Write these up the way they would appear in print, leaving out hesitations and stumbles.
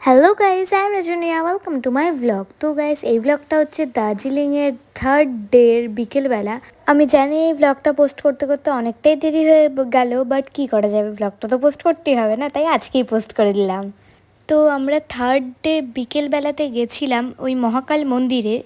Hello guys, I am Rajniya, welcome to my blog. তো guys, এই ব্লগটা হচ্ছে দার্জিলিংয়ের থার্ড ডের বিকেলবেলা। আমি জানি এই ব্লগটা পোস্ট করতে করতে অনেকটাই দেরি হয়ে গেল, বাট কি করা যাবে, ব্লগটা তো পোস্ট করতেই হবে না, তাই আজকেই পোস্ট করে দিলাম। তো আমরা থার্ড ডে বিকেলবেলাতে গেছিলাম ওই মহাকাল মন্দিরে।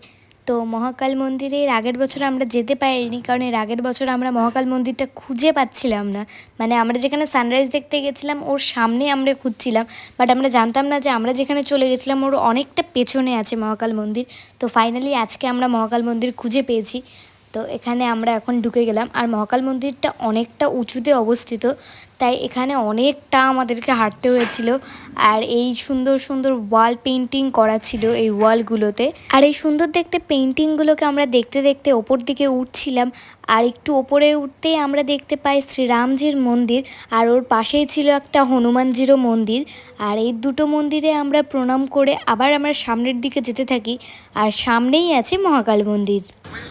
তো মহাকাল মন্দিরে এর আগের বছর আমরা যেতে পারিনি, কারণ এর আগের বছর আমরা মহাকাল মন্দিরটা খুঁজে পাচ্ছিলাম না। মানে আমরা যেখানে সানরাইজ দেখতে গেছিলাম ওর সামনে আমরা খুঁজছিলাম, বাট আমরা জানতাম না যে আমরা যেখানে চলে গেছিলাম ওর অনেকটা পেছনে আছে মহাকাল মন্দির। তো ফাইনালি আজকে আমরা মহাকাল মন্দির খুঁজে পেয়েছি। তো এখানে আমরা এখন ঢুকে গেলাম। আর মহাকাল মন্দিরটা অনেকটা উঁচুতে অবস্থিত, তাই এখানে অনেকটা আমাদেরকে হাঁটতে হয়েছিল। আর এই সুন্দর সুন্দর ওয়াল পেন্টিং করা ছিল এই ওয়ালগুলোতে। আর এই সুন্দর দেখতে পেন্টিংগুলোকে আমরা দেখতে দেখতে ওপর দিকে উঠছিলাম। আর একটু ওপরে উঠতেই আমরা দেখতে পাই শ্রীরামজির মন্দির, আর ওর পাশেই ছিল একটা হনুমানজিরও মন্দির। আর এই দুটো মন্দিরে আমরা প্রণাম করে আবার আমরা সামনের দিকে যেতে থাকি। আর সামনেই আছে মহাকাল মন্দির।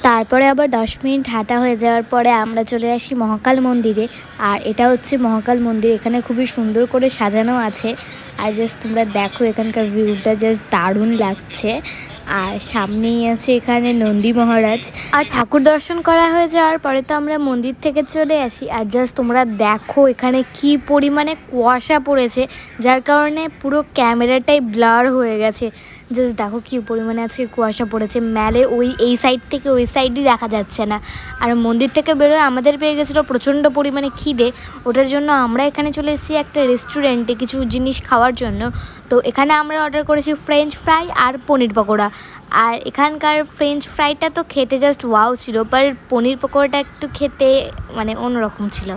তারপরে আবার 10 মিনিট হাঁটা হয়ে যাওয়ার পরে আমরা চলে আসি মহাকাল মন্দিরে। আর এটা হচ্ছে মহাকাল মন্দির, এখানে খুবই সুন্দর করে সাজানো আছে। আর জাস্ট তোমরা দেখো এখানকার ভিউটা জাস্ট দারুণ লাগছে। আর সামনেই আছে এখানে নন্দী মহারাজ। আর ঠাকুর দর্শন করা হয়ে যাওয়ার পরে তো আমরা মন্দির থেকে চলে আসি। আর জাস্ট তোমরা দেখো এখানে কি পরিমাণে কুয়াশা পড়েছে, যার কারণে পুরো ক্যামেরাটাই ব্লার হয়ে গেছে। জাস্ট দেখো কি পরিমাণে আজকে কুয়াশা পড়েছে, মেলে এই সাইড থেকে ওই সাইডই দেখা যাচ্ছে না। আর মন্দির থেকে বেরোয় আমাদের পেয়ে গেছিলো প্রচণ্ড পরিমাণে খিদে। ওটার জন্য আমরা এখানে চলে এসেছি একটা রেস্টুরেন্টে কিছু জিনিস খাওয়ার জন্য। তো এখানে আমরা অর্ডার করেছি ফ্রেঞ্চ ফ্রাই আর পনির পকোড়া। আর এখানকার ফ্রেঞ্চ ফ্রাইটা তো খেতে জাস্ট ওয়াও ছিল, বাট পনির পকোড়াটা একটু খেতে মানে অন্যরকম ছিল।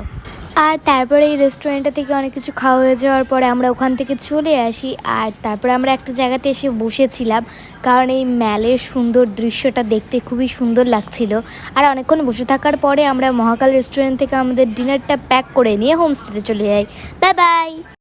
আর তারপরে এই রেস্টুরেন্টটা থেকে অনেক কিছু খাওয়া হয়ে যাওয়ার পরে আমরা ওখান থেকে চলে আসি। আর তারপরে আমরা একটা জায়গাতে এসে বসেছিলাম, কারণ এই ম্যালের সুন্দর দৃশ্যটা দেখতে খুবই সুন্দর লাগছিল। আর অনেকক্ষণ বসে থাকার পরে আমরা মহাকাল রেস্টুরেন্ট থেকে আমাদের ডিনারটা প্যাক করে নিয়ে হোমস্টেতে চলে যাই। Bye bye.